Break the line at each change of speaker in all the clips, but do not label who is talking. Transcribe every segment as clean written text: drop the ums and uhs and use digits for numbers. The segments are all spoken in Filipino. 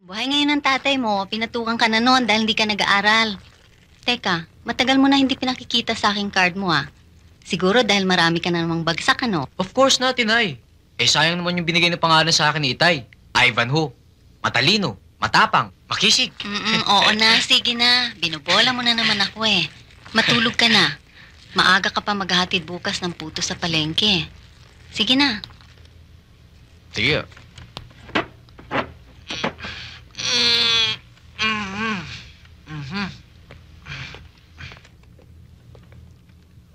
Buhay ngayon ng tatay mo, pinatukan ka na noon dahil hindi ka nag-aaral. Teka, matagal mo na hindi pinakikita sa aking card mo ah. Siguro dahil marami ka na namang bagsak ano?
Of course not, Inay. Eh, sayang naman yung binigay ng pangalan sa akin ni Itay. Ivanhoe. Matalino, matapang, makisig.
Oo na, sige na. Binubola mo na naman ako eh. Matulog ka na. Maaga ka pa maghahatid bukas ng puto sa palengke. Sige na.
Sige.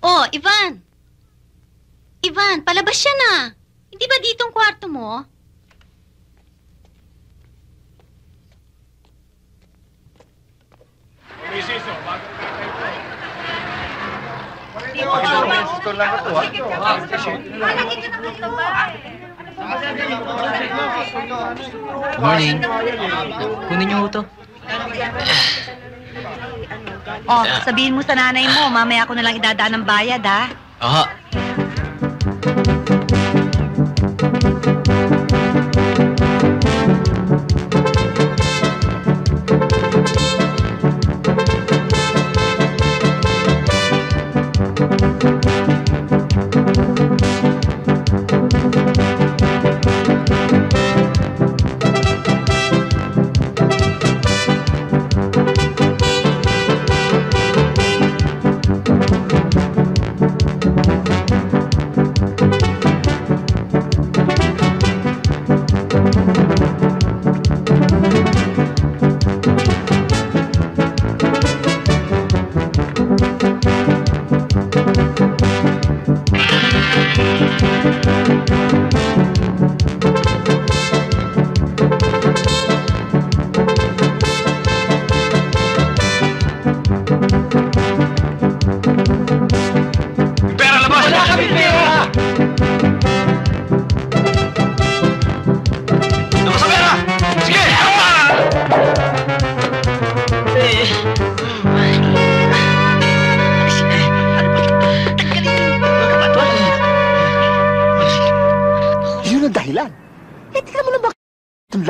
Oh, Ivan! Ivan, palabas siya na. Hindi ba dito ang kwarto mo?
Good morning. Kunin niyo ito.
Oh, sabihin mo sa nanay mo, mamaya ako na lang idadaan ng bayad, ha?
Aha.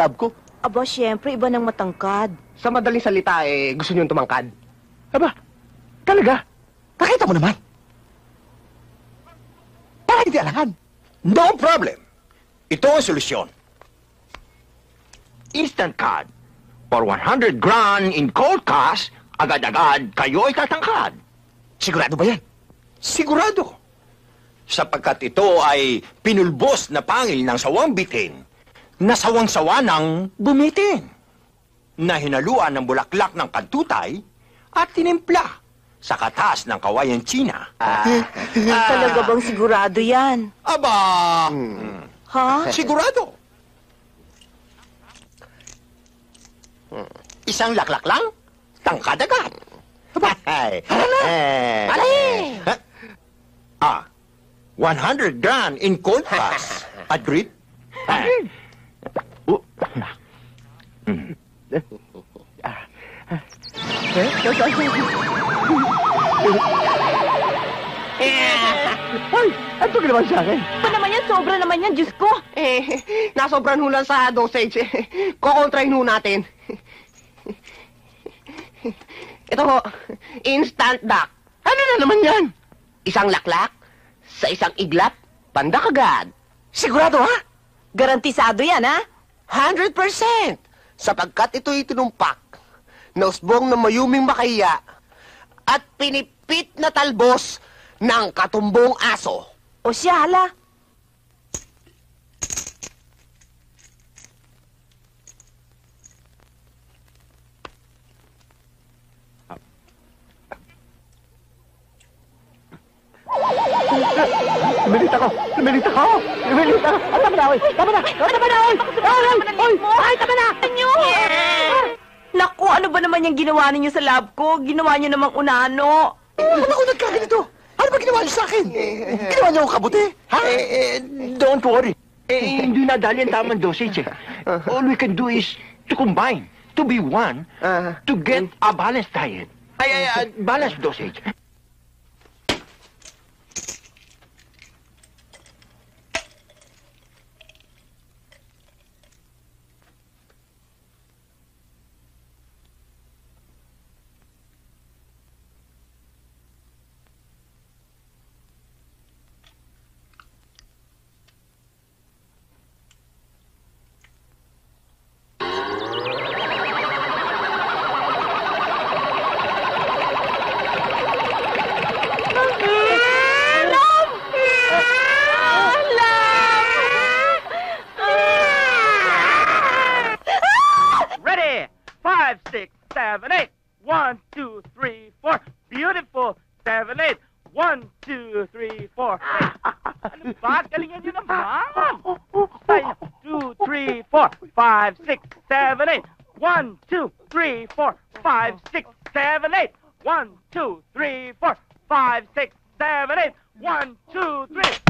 Love ko.
Aba, syempre, iba ng matangkad.
Sa madaling salita, gusto niyong tumangkad. Aba, talaga? Nakita mo naman. Para hindi alangan.
No problem. Ito ang solusyon. Instant card. For 100 grand in cold cash, agad-agad kayo'y tatangkad.
Sigurado ba yan?
Sigurado. Sapagkat ito ay pinulbos na pangil ng sawang bitin na sawang-sawa ng bumitin, na hinaluan ng bulaklak ng kantutay at tinimpla sa katas ng kawayan China.
Talaga bang sigurado yan?
Aba,
Ha?
sigurado. Isang laklak lang, tangkad agad. Aba,
Alay!
100 grand in cold cash. Agreed?
Ay, ano ka naman sa akin?
Ba naman yan? Sobra naman yan, Diyos ko.
Nasobran ho lang sa dosage. Kukontrahin ho natin. Ito ho, instant duck. Ano na naman yan? Isang laklak, sa isang iglap, pandak agad. Sigurado, ha?
Garantisado yan, ha?
100%! Sapagkat ito'y tinumpak, nausbong na mayuming makahiya, at pinipit na talbos ng katumbong aso.
O siya, hala.
Lumilit ako! Lumilit ako! Lumilit ako! Tama na, oy! Tama na! Tama na, oy! Oy! Ay, tama na!
Anyo! Naku, ano ba naman yung ginawa ninyo sa lab ko? Ginawa niyo namang unano.
Ano ako nagkaganito? Ano ba ginawa niyo sa akin? Ginawa niyo akong kabuti? Ha?
Don't worry. Hindi nadali ang tamang dosage. All we can do is to combine, to be one, to get a balanced diet. Balanced dosage.
5, 6, 7, 8. 1, 2, 3, 4. Beautiful. 7, 8. 1, 2, 3, 4. Ano ba? Galingan nyo naman. 2, 3, 4. 5, 6, 7, 8. 1, 2, 3, 4. 5, 6, 7, 8. 1, 2, 3, 4. 5, 6, 7, 8. 1, 2, 3.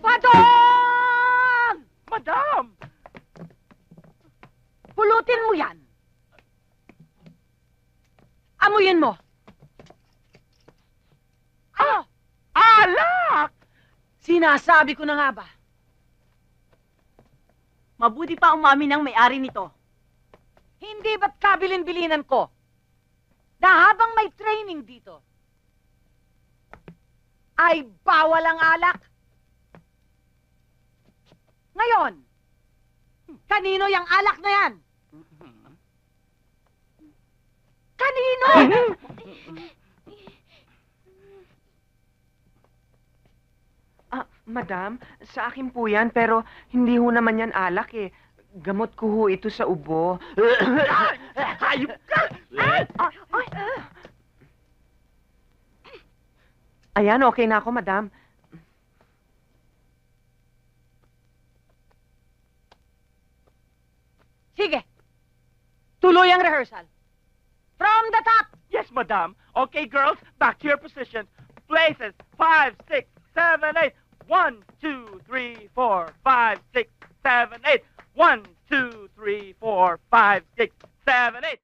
Madam!
Madam!
Pulutin mo yan. Amuyin mo. Ah!
Alak!
Sinasabi ko na nga ba? Mabuti pa umamin ang may-ari nito. Hindi ba't kabilin-bilinan ko? Na habang may training dito, ay bawal ang alak? Ngayon, kanino yung alak na yan? Kanino?
Madam, sa akin po yan, pero hindi ho naman yan alak eh. Gamot ko ho ito sa ubo.
Hayop ka!
Ayan, okay na ako, madam.
Sige, tuloy ang rehearsal. From the top!
Yes, madam. Okay, girls, back to your positions. Places. 5, 6, 7, 8. 1, 2, 3, 4, 5, 6, 7, 8. 1, 2, 3, 4, 5, 6, 7, 8.